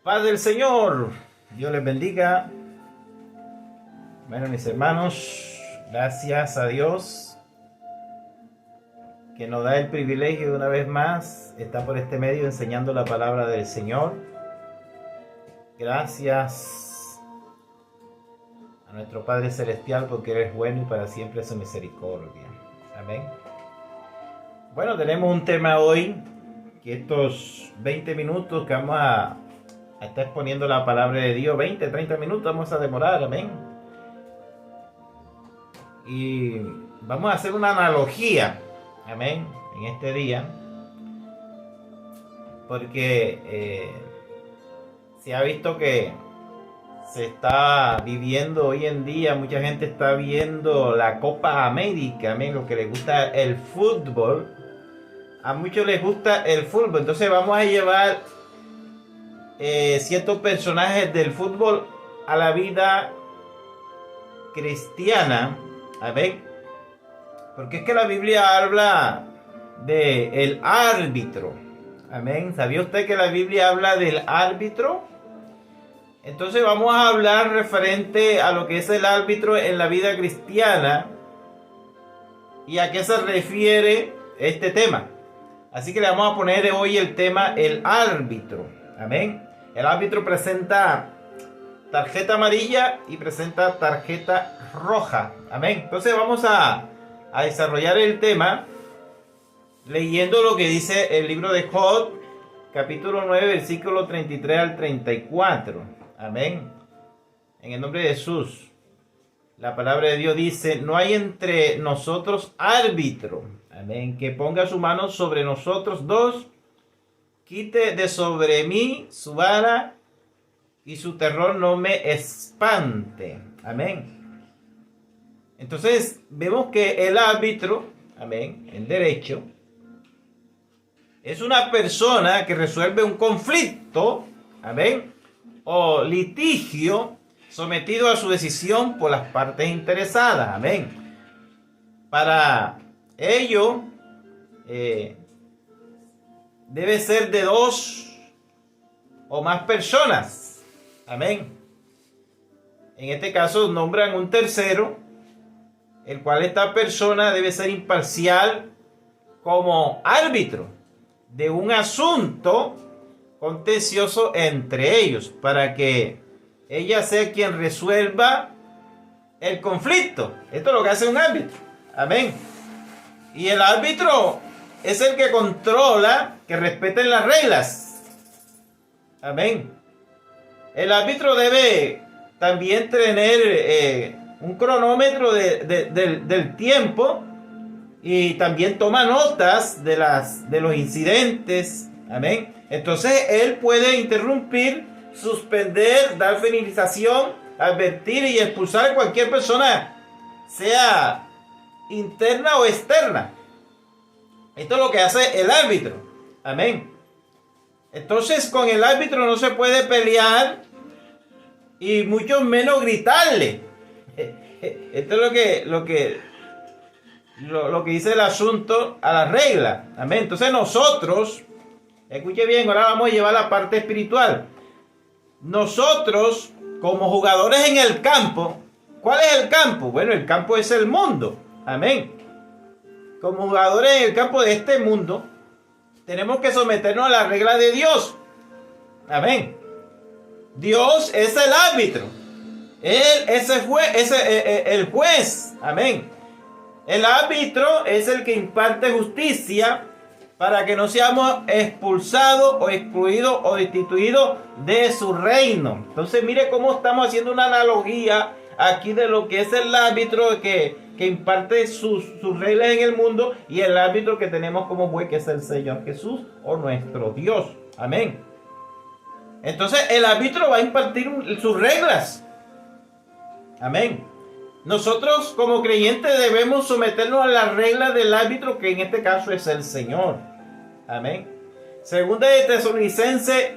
Paz del Señor, Dios les bendiga. Bueno, mis hermanos, gracias a Dios que nos da el privilegio de una vez más estar por este medio enseñando la palabra del Señor. Gracias a nuestro Padre Celestial porque Él es bueno y para siempre su misericordia. Amén. Bueno, tenemos un tema hoy, que estos 20 minutos que vamos a estar exponiendo la palabra de Dios, 20, 30 minutos vamos a demorar, amén. Y vamos a hacer una analogía, amén, en este día, porque se ha visto que se está viviendo hoy en día, mucha gente está viendo la Copa América, amén, lo que les gusta el fútbol. A muchos les gusta el fútbol, entonces vamos a llevar ciertos personajes del fútbol a la vida cristiana. Amén. Porque es que la Biblia habla de el árbitro. Amén. ¿Sabía usted que la Biblia habla del árbitro? Entonces vamos a hablar referente a lo que es el árbitro en la vida cristiana y a qué se refiere este tema. Así que le vamos a poner hoy el tema el árbitro. Amén. El árbitro presenta tarjeta amarilla y presenta tarjeta roja. Amén. Entonces vamos a desarrollar el tema leyendo lo que dice el libro de Job, capítulo 9, versículo 33 al 34. Amén. En el nombre de Jesús. La palabra de Dios dice: no hay entre nosotros árbitro. Amén. Que ponga su mano sobre nosotros dos. Quite de sobre mí su vara y su terror no me espante. Amén. Entonces vemos que el árbitro, amén, en derecho, es una persona que resuelve un conflicto, amén, o litigio sometido a su decisión por las partes interesadas. Amén. Para ello, debe ser de dos o más personas. Amén. En este caso nombran un tercero, el cual esta persona debe ser imparcial como árbitro de un asunto contencioso entre ellos, para que ella sea quien resuelva el conflicto. Esto es lo que hace un árbitro. Amén. Y el árbitro es el que controla que respeten las reglas. Amén. El árbitro debe también tener un cronómetro del tiempo y también toma notas de los incidentes. Amén. Entonces él puede interrumpir, suspender, dar finalización, advertir y expulsar a cualquier persona, sea interna o externa. Esto es lo que hace el árbitro. Amén. Entonces con el árbitro no se puede pelear y mucho menos gritarle. Esto es lo que dice el asunto a la regla. Amén. Entonces nosotros, escuche bien, ahora vamos a llevar la parte espiritual. Nosotros como jugadores en el campo, ¿cuál es el campo? Bueno, el campo es el mundo. Amén. Como jugadores en el campo de este mundo, tenemos que someternos a la regla de Dios. Amén. Dios es el árbitro. Él es el juez. Amén. El árbitro es el que imparte justicia para que no seamos expulsados o excluidos o destituidos de su reino. Entonces mire cómo estamos haciendo una analogía aquí de lo que es el árbitro que imparte sus reglas en el mundo y el árbitro que tenemos como juez, que es el Señor Jesús o nuestro Dios. Amén. Entonces el árbitro va a impartir sus reglas. Amén. Nosotros como creyentes debemos someternos a las reglas del árbitro, que en este caso es el Señor. Amén. Segunda de Tesalonicenses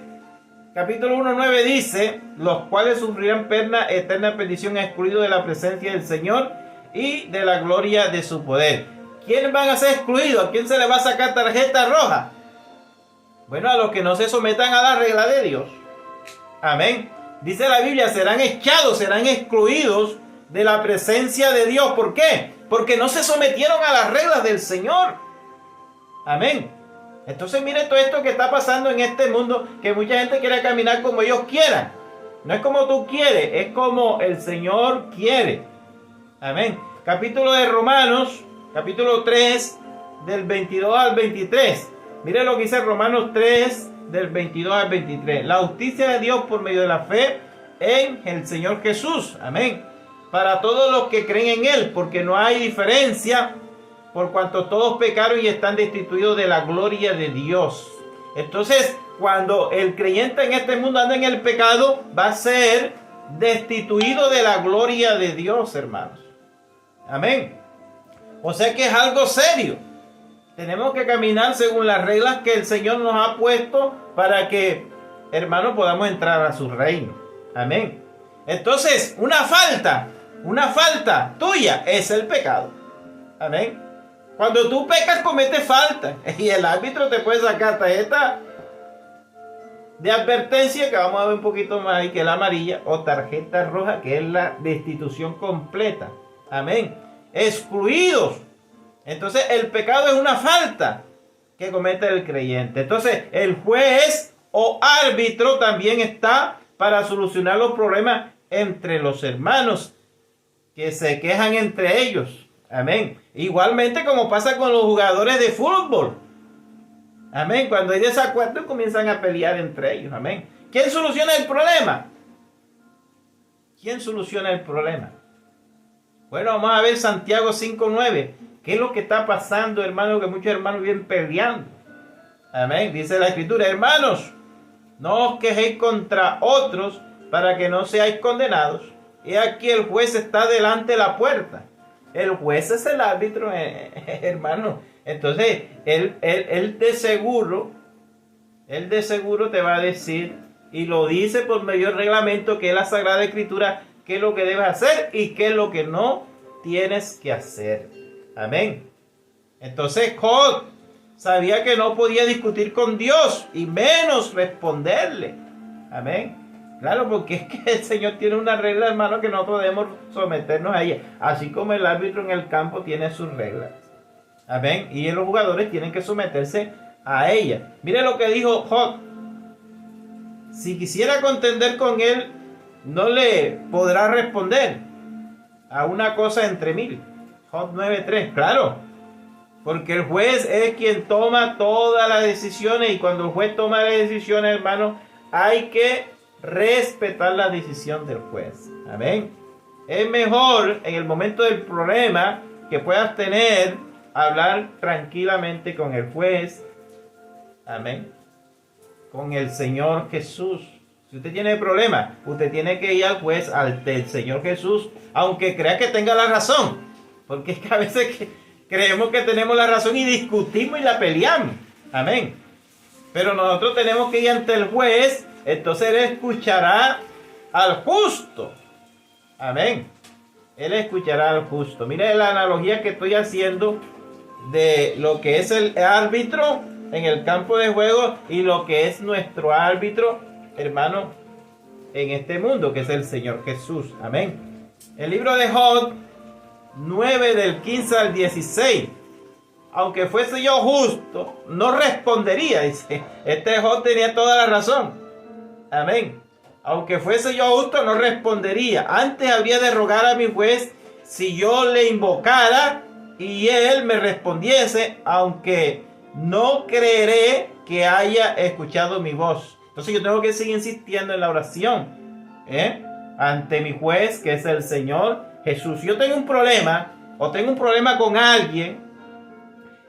capítulo 1:9 dice: los cuales sufrirán pena, eterna perdición, excluidos de la presencia del Señor y de la gloria de su poder. ¿Quiénes van a ser excluidos? ¿A quién se le va a sacar tarjeta roja? Bueno, a los que no se sometan a la regla de Dios. Amén. Dice la Biblia, serán echados, serán excluidos de la presencia de Dios. ¿Por qué? Porque no se sometieron a las reglas del Señor. Amén. Entonces mire todo esto que está pasando en este mundo, que mucha gente quiere caminar como ellos quieran. No es como tú quieres, es como el Señor quiere. Amén. Capítulo de Romanos, capítulo 3, del 22 al 23. Mire lo que dice Romanos 3, del 22 al 23. La justicia de Dios por medio de la fe en el Señor Jesús. Amén. Para todos los que creen en Él, porque no hay diferencia, por cuanto todos pecaron y están destituidos de la gloria de Dios. Entonces, cuando el creyente en este mundo anda en el pecado, va a ser destituido de la gloria de Dios, hermanos. Amén. O sea que es algo serio. Tenemos que caminar según las reglas que el Señor nos ha puesto para que, hermanos, podamos entrar a su reino. Amén. Entonces, una falta tuya es el pecado. Amén. Cuando tú pecas, cometes falta. Y el árbitro te puede sacar tarjeta de advertencia, que vamos a ver un poquito más ahí, que es la amarilla, o tarjeta roja, que es la destitución completa. Amén. Excluidos. Entonces, el pecado es una falta que comete el creyente. Entonces, el juez o árbitro también está para solucionar los problemas entre los hermanos que se quejan entre ellos. Amén. Igualmente como pasa con los jugadores de fútbol. Amén. Cuando hay desacuerdo comienzan a pelear entre ellos. Amén. ¿Quién soluciona el problema? ¿Quién soluciona el problema? Bueno, vamos a ver Santiago 5:9. ¿Qué es lo que está pasando, hermanos? Que muchos hermanos vienen peleando. Amén. Dice la Escritura, hermanos, no os quejéis contra otros para que no seáis condenados. He aquí el juez está delante de la puerta. El juez es el árbitro, hermano. Entonces, él de seguro te va a decir, y lo dice por medio del reglamento, que es la Sagrada Escritura, qué es lo que debes hacer y qué es lo que no tienes que hacer. Amén. Entonces, Job sabía que no podía discutir con Dios y menos responderle. Amén. Claro, porque es que el Señor tiene una regla, hermano, que no podemos someternos a ella. Así como el árbitro en el campo tiene sus reglas. Amén. Y los jugadores tienen que someterse a ella. Mire lo que dijo Job. Si quisiera contender con él, no le podrá responder a una cosa entre mil. Job 9:3. Claro. Porque el juez es quien toma todas las decisiones. Y cuando el juez toma las decisiones, hermano, hay que respetar la decisión del juez. Amén. Es mejor en el momento del problema que puedas tener, hablar tranquilamente con el juez. Amén. Con el Señor Jesús. Si usted tiene problemas, usted tiene que ir al juez, del Señor Jesús, aunque crea que tenga la razón. Porque es que a veces creemos que tenemos la razón y discutimos y la peleamos. Amén. Pero nosotros tenemos que ir ante el juez. Entonces Él escuchará al justo. Amén. Él escuchará al justo. Mire la analogía que estoy haciendo de lo que es el árbitro en el campo de juego y lo que es nuestro árbitro, hermano, en este mundo, que es el Señor Jesús. Amén. El libro de Job 9 del 15 al 16. Aunque fuese yo justo, no respondería, dice. Este Job tenía toda la razón. Amén. Aunque fuese yo justo, no respondería. Antes habría de rogar a mi juez si yo le invocara y él me respondiese, aunque no creeré que haya escuchado mi voz. Entonces yo tengo que seguir insistiendo en la oración, ante mi juez, que es el Señor Jesús. Si yo tengo un problema o tengo un problema con alguien,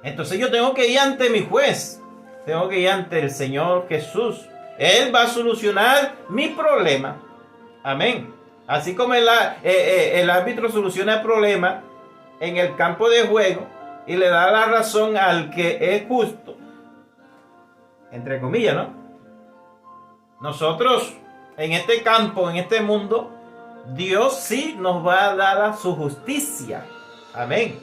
entonces yo tengo que ir ante mi juez. Tengo que ir ante el Señor Jesús. Él va a solucionar mi problema. Amén. Así como el árbitro soluciona el problema en el campo de juego y le da la razón al que es justo, entre comillas, ¿no? Nosotros en este campo, en este mundo, Dios sí nos va a dar su justicia. Amén.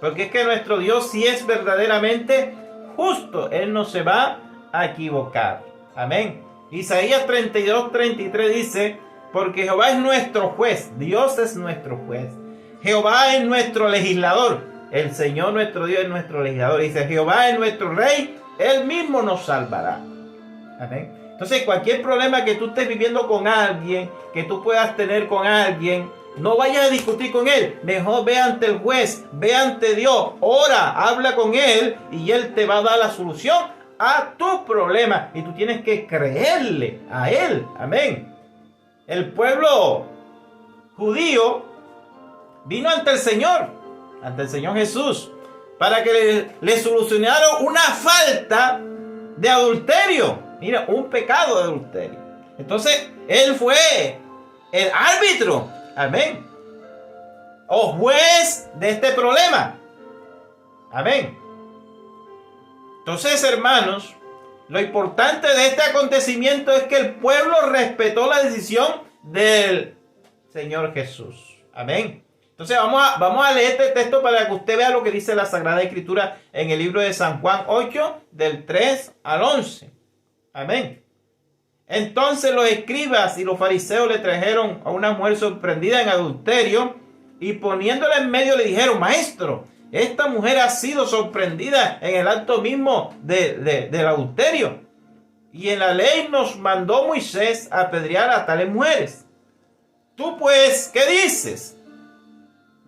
Porque es que nuestro Dios sí es verdaderamente justo. Él no se va a equivocar. Amén. Isaías 32:33 dice: porque Jehová es nuestro juez, Dios es nuestro juez, Jehová es nuestro legislador, el Señor nuestro Dios es nuestro legislador. Dice: Jehová es nuestro rey, Él mismo nos salvará. Amén. Entonces, cualquier problema que tú estés viviendo con alguien, que tú puedas tener con alguien, no vayas a discutir con él. Mejor ve ante el juez, ve ante Dios, ora, habla con él y él te va a dar la solución a tu problema. Y tú tienes que creerle a él. Amén. El pueblo judío vino ante el Señor Jesús, para que le solucionara una falta de adulterio. Mira, un pecado de adulterio. Entonces, él fue el árbitro. Amén. O juez de este problema. Amén. Entonces, hermanos, lo importante de este acontecimiento es que el pueblo respetó la decisión del Señor Jesús. Amén. Entonces vamos a leer este texto para que usted vea lo que dice la Sagrada Escritura en el libro de San Juan 8, del 3 al 11. Amén. Entonces los escribas y los fariseos le trajeron a una mujer sorprendida en adulterio y poniéndola en medio le dijeron: Maestro, esta mujer ha sido sorprendida en el acto mismo del adulterio. Y en la ley nos mandó Moisés a apedrear a tales mujeres. Tú pues, ¿qué dices?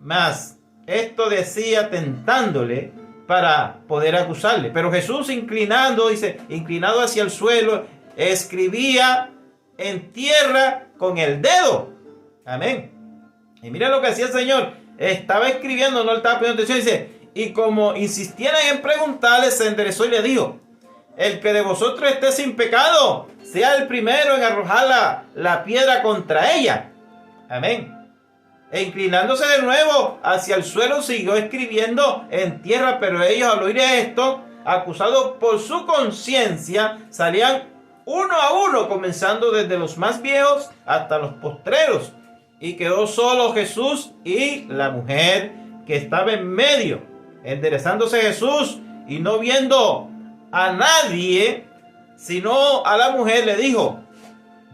Mas esto decía tentándole para poder acusarle. Pero Jesús inclinado hacia el suelo, escribía en tierra con el dedo. Amén. Y mira lo que hacía el Señor. Estaba escribiendo, no le estaba poniendo atención. Dice: y como insistieran en preguntarle, se enderezó y le dijo: el que de vosotros esté sin pecado, sea el primero en arrojar la piedra contra ella. Amén. E inclinándose de nuevo hacia el suelo, siguió escribiendo en tierra. Pero ellos, al oír esto, acusados por su conciencia, salían uno a uno, comenzando desde los más viejos hasta los postreros. Y quedó solo Jesús y la mujer que estaba en medio. Enderezándose Jesús y no viendo a nadie, sino a la mujer, le dijo: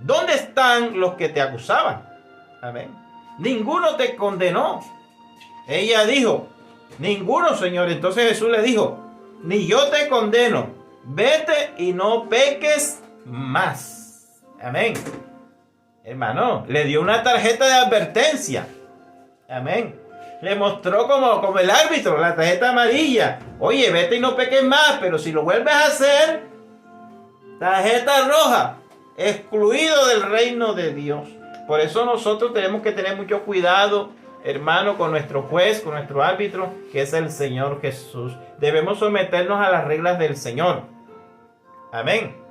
¿dónde están los que te acusaban? Amén. Ninguno te condenó. Ella dijo: ninguno, Señor. Entonces Jesús le dijo: ni yo te condeno. Vete y no peques más. Amén. Hermano, le dio una tarjeta de advertencia. Amén. Le mostró como el árbitro, la tarjeta amarilla. Oye, vete y no peques más, pero si lo vuelves a hacer, tarjeta roja, excluido del reino de Dios. Por eso nosotros tenemos que tener mucho cuidado, hermano, con nuestro juez, con nuestro árbitro, que es el Señor Jesús. Debemos someternos a las reglas del Señor. Amén.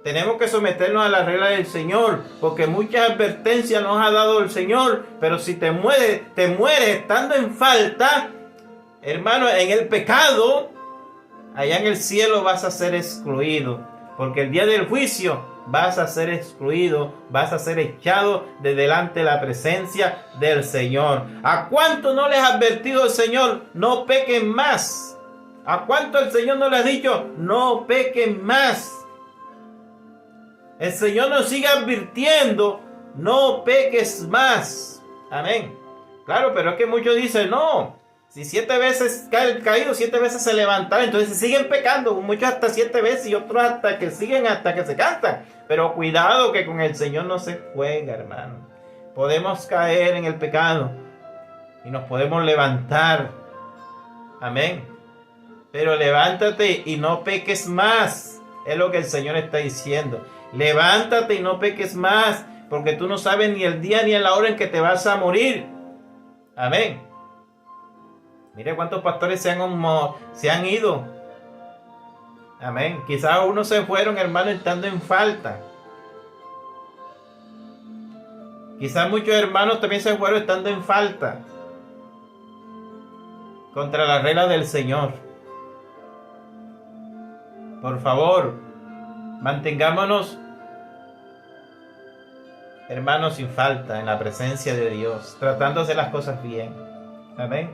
Tenemos que someternos a las reglas del Señor, porque muchas advertencias nos ha dado el Señor, pero si te mueres estando en falta, hermano, en el pecado, allá en el cielo vas a ser excluido, porque el día del juicio vas a ser excluido, vas a ser echado de delante de la presencia del Señor. ¿A cuánto no les ha advertido el Señor? No pequen más. ¿A cuánto el Señor no les ha dicho? No pequen más. El Señor nos sigue advirtiendo: no peques más. Amén. Claro, pero es que muchos dicen: no, si 7 veces cae el caído, 7 veces se levantará. Entonces siguen pecando, muchos hasta 7 veces y otros hasta que siguen, hasta que se cansan. Pero cuidado, que con el Señor no se juega, hermano. Podemos caer en el pecado y nos podemos levantar. Amén. Pero levántate y no peques más. Es lo que el Señor está diciendo. Levántate y no peques más, porque tú no sabes ni el día ni la hora en que te vas a morir. Amén. Mire cuántos pastores se han ido. Amén. Quizás unos se fueron, hermano, estando en falta. Quizás muchos hermanos también se fueron estando en falta contra las reglas del Señor. Por favor, mantengámonos, hermanos, sin falta en la presencia de Dios, tratando de hacer las cosas bien. Amén.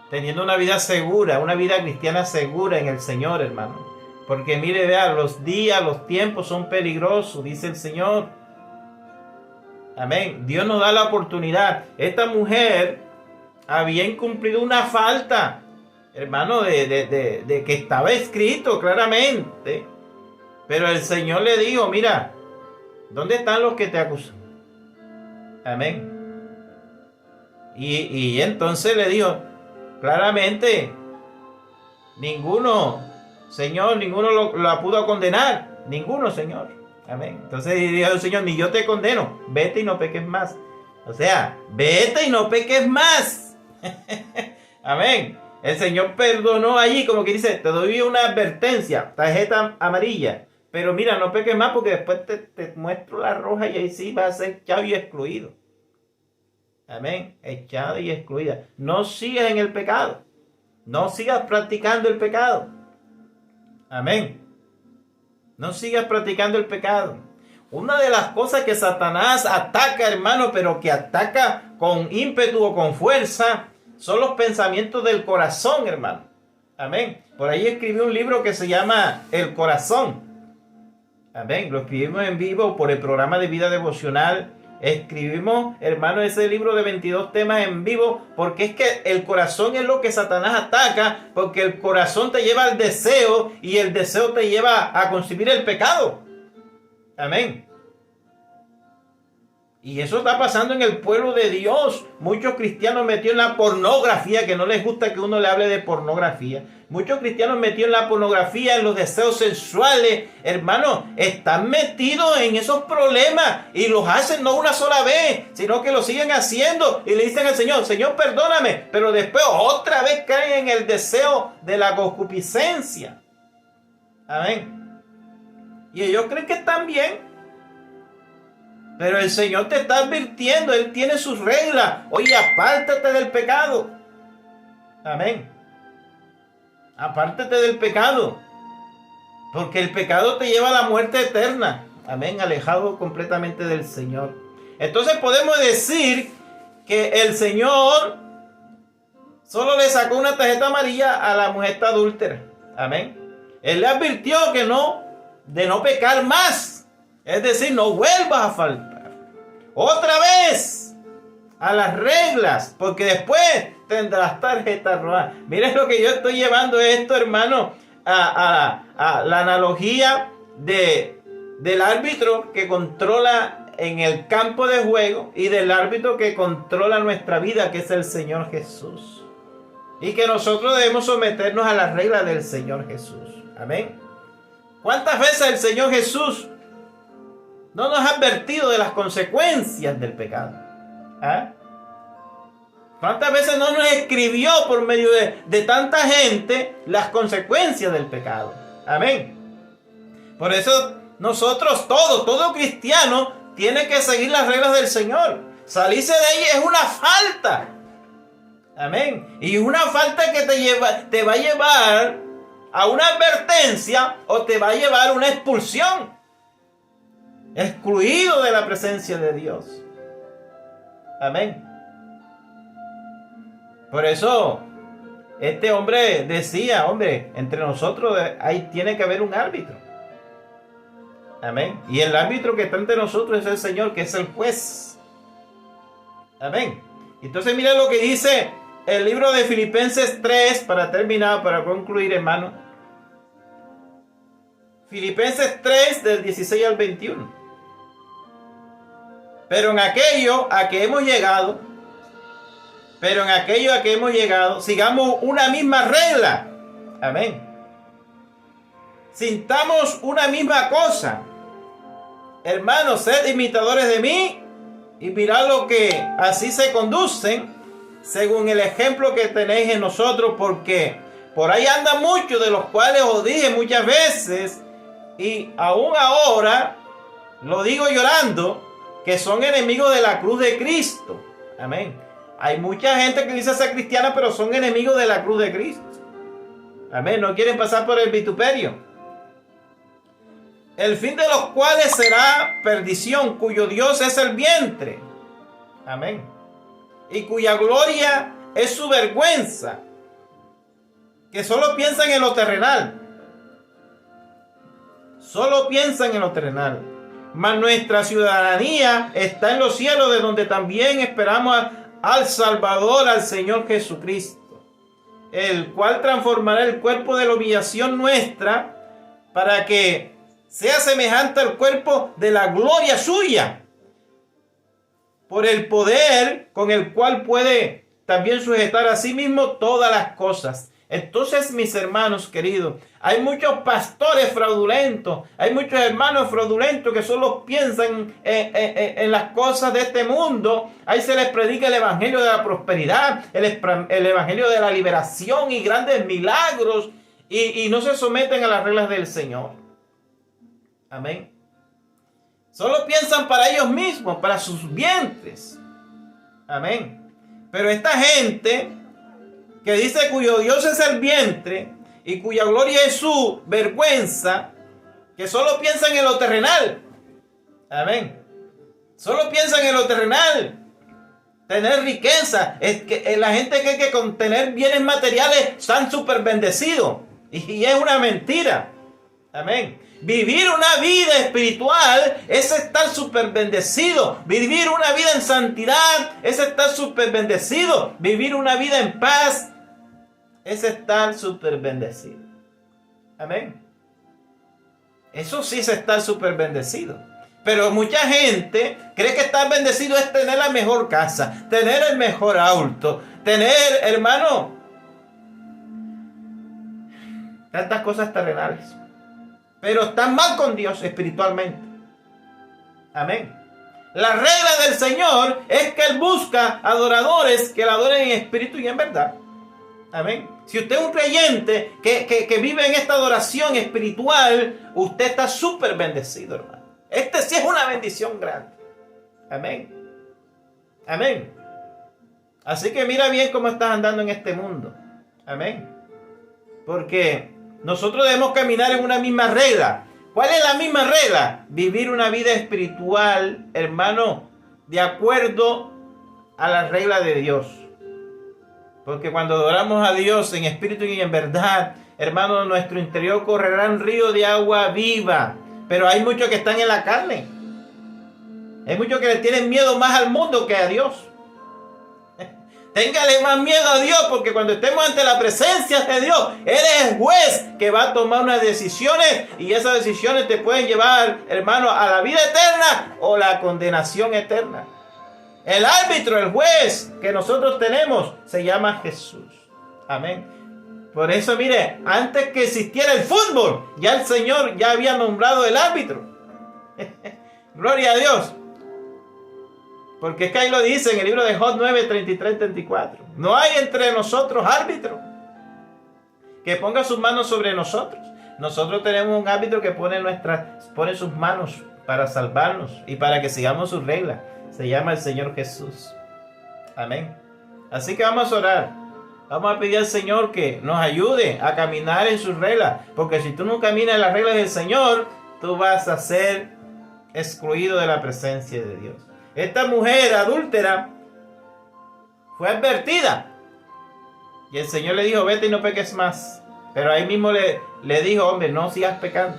Teniendo una vida segura, una vida cristiana segura en el Señor, hermano. Porque mire, vea, los días, los tiempos son peligrosos, dice el Señor. Amén. Dios nos da la oportunidad. Esta mujer había incumplido una falta, hermano, de que estaba escrito claramente. Pero el Señor le dijo, mira, ¿dónde están los que te acusan? Amén. Y entonces le dijo, claramente, ninguno, Señor, ninguno la pudo condenar. Ninguno, Señor. Amén. Entonces dijo el Señor, ni yo te condeno. Vete y no peques más. O sea, vete y no peques más. Amén. El Señor perdonó allí, como que dice, te doy una advertencia, tarjeta amarilla. Pero mira, no peques más porque después te muestro la roja y ahí sí vas a ser echado y excluido. Amén. Echado y excluida. No sigas en el pecado. No sigas practicando el pecado. Amén. No sigas practicando el pecado. Una de las cosas que Satanás ataca, hermano, pero que ataca con ímpetu o con fuerza, son los pensamientos del corazón, hermano. Amén. Por ahí escribí un libro que se llama El Corazón. Amén. Lo escribimos en vivo por el programa de vida devocional. Escribimos, hermano, ese libro de 22 temas en vivo, porque es que el corazón es lo que Satanás ataca, porque el corazón te lleva al deseo y el deseo te lleva a concebir el pecado. Amén. Y eso está pasando en el pueblo de Dios. Muchos cristianos metidos en la pornografía, que no les gusta que uno le hable de pornografía. Muchos cristianos metidos en la pornografía, en los deseos sexuales. Hermano, están metidos en esos problemas y los hacen no una sola vez, sino que lo siguen haciendo y le dicen al Señor, Señor, perdóname. Pero después otra vez caen en el deseo de la concupiscencia. Amén. Y ellos creen que están bien. Pero el Señor te está advirtiendo, Él tiene sus reglas. Oye, apártate del pecado. Amén. Apártate del pecado. Porque el pecado te lleva a la muerte eterna. Amén. Alejado completamente del Señor. Entonces podemos decir que el Señor solo le sacó una tarjeta amarilla a la mujer adúltera. Amén. Él le advirtió que de no pecar más. Es decir, no vuelvas a faltar otra vez a las reglas, porque después tendrás tarjeta roja. Miren lo que yo estoy llevando esto, hermano, a la analogía del árbitro que controla en el campo de juego y del árbitro que controla nuestra vida, que es el Señor Jesús. Y que nosotros debemos someternos a las reglas del Señor Jesús. Amén. ¿Cuántas veces el Señor Jesús no nos ha advertido de las consecuencias del pecado? ¿Ah? ¿Cuántas veces no nos escribió por medio de tanta gente las consecuencias del pecado? Amén. Por eso nosotros todo cristiano tiene que seguir las reglas del Señor. Salirse de ahí es una falta. Amén. Y una falta que te va a llevar a una advertencia o te va a llevar a una expulsión. Excluido de la presencia de Dios. Amén. Por eso este hombre decía, hombre, entre nosotros ahí tiene que haber un árbitro. Amén. Y el árbitro que está entre nosotros es el Señor, que es el juez. Amén. Entonces mira lo que dice el libro de Filipenses 3, para terminar, para concluir, hermano. Filipenses 3, del 16 al 21. Pero en aquello a que hemos llegado, sigamos una misma regla. Amén. Sintamos una misma cosa. Hermanos, sed imitadores de mí y mirad lo que así se conducen, según el ejemplo que tenéis en nosotros, porque por ahí andan muchos, de los cuales os dije muchas veces, y aún ahora lo digo llorando, que son enemigos de la cruz de Cristo. Amén. Hay mucha gente que dice ser cristiana, pero son enemigos de la cruz de Cristo. Amén. No quieren pasar por el vituperio. El fin de los cuales será perdición, cuyo Dios es el vientre. Amén. Y cuya gloria es su vergüenza, que solo piensan en lo terrenal. solo piensan en lo terrenal. Mas nuestra ciudadanía está en los cielos, de donde también esperamos al Salvador, al Señor Jesucristo, el cual transformará el cuerpo de la humillación nuestra para que sea semejante al cuerpo de la gloria suya, por el poder con el cual puede también sujetar a sí mismo todas las cosas. Entonces, mis hermanos queridos, hay muchos pastores fraudulentos, hay muchos hermanos fraudulentos que solo piensan en las cosas de este mundo. Ahí se les predica el evangelio de la prosperidad, el evangelio de la liberación y grandes milagros, y no se someten a las reglas del Señor. Amén. Solo piensan para ellos mismos, para sus vientres. Amén. Pero esta gente que dice cuyo Dios es el vientre y cuya gloria es su vergüenza, que solo piensan en lo terrenal. Amén. Solo piensan en lo terrenal. Tener riqueza. Es que la gente cree que con tener bienes materiales están súper bendecidos. Y es una mentira. Amén. Vivir una vida espiritual es estar súper bendecido. Vivir una vida en santidad es estar súper bendecido. Vivir una vida en paz es estar súper bendecido. Amén. Eso sí es estar súper bendecido. Pero mucha gente cree que estar bendecido es tener la mejor casa, tener el mejor auto, tener, hermano, tantas cosas terrenales. Pero están mal con Dios espiritualmente. Amén. La regla del Señor es que Él busca adoradores que le adoren en espíritu y en verdad. Amén. Si usted es un creyente que vive en esta adoración espiritual, usted está súper bendecido, hermano. Este sí es una bendición grande. Amén. Amén. Así que mira bien cómo estás andando en este mundo. Amén. Porque nosotros debemos caminar en una misma regla. ¿Cuál es la misma regla? Vivir una vida espiritual, hermano, de acuerdo a la regla de Dios. Porque cuando adoramos a Dios en espíritu y en verdad, hermano, en nuestro interior correrá un río de agua viva. Pero hay muchos que están en la carne. Hay muchos que le tienen miedo más al mundo que a Dios. Téngale más miedo a Dios, porque cuando estemos ante la presencia de Dios, Él es el juez que va a tomar unas decisiones, y esas decisiones te pueden llevar, hermano, a la vida eterna o la condenación eterna. El árbitro, el juez que nosotros tenemos, se llama Jesús. Amén. Por eso, mire, antes que existiera el fútbol, ya el Señor ya había nombrado el árbitro. Gloria a Dios. Porque es que ahí lo dice en el libro de Job 9, 33, 34. No hay entre nosotros árbitro que ponga sus manos sobre nosotros. Nosotros tenemos un árbitro que pone sus manos para salvarnos y para que sigamos sus reglas. Se llama el Señor Jesús. Amén. Así que vamos a orar. Vamos a pedir al Señor que nos ayude a caminar en sus reglas. Porque si tú no caminas en las reglas del Señor, tú vas a ser excluido de la presencia de Dios. Esta mujer adúltera fue advertida. Y el Señor le dijo, vete y no peques más. Pero ahí mismo le dijo, hombre, no sigas pecando.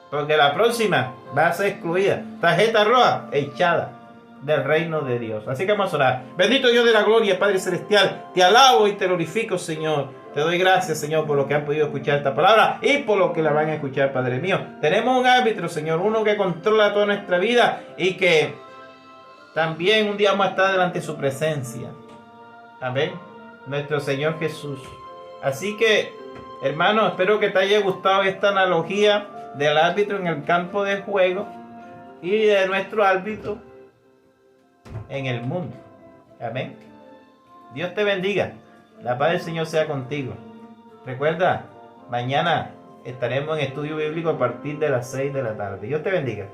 Porque la próxima va a ser excluida. Tarjeta roja, echada del reino de Dios. Así que vamos a orar. Bendito Dios de la gloria, Padre Celestial. Te alabo y te glorifico, Señor. Te doy gracias, Señor, por lo que han podido escuchar esta palabra y por lo que la van a escuchar, Padre mío. Tenemos un árbitro, Señor, uno que controla toda nuestra vida y que también un día vamos a estar delante de su presencia. Amén. Nuestro Señor Jesús. Así que, hermano, espero que te haya gustado esta analogía del árbitro en el campo de juego y de nuestro árbitro en el mundo. Amén. Dios te bendiga. La paz del Señor sea contigo. Recuerda, mañana estaremos en estudio bíblico a partir de las 6 de la tarde. Dios te bendiga.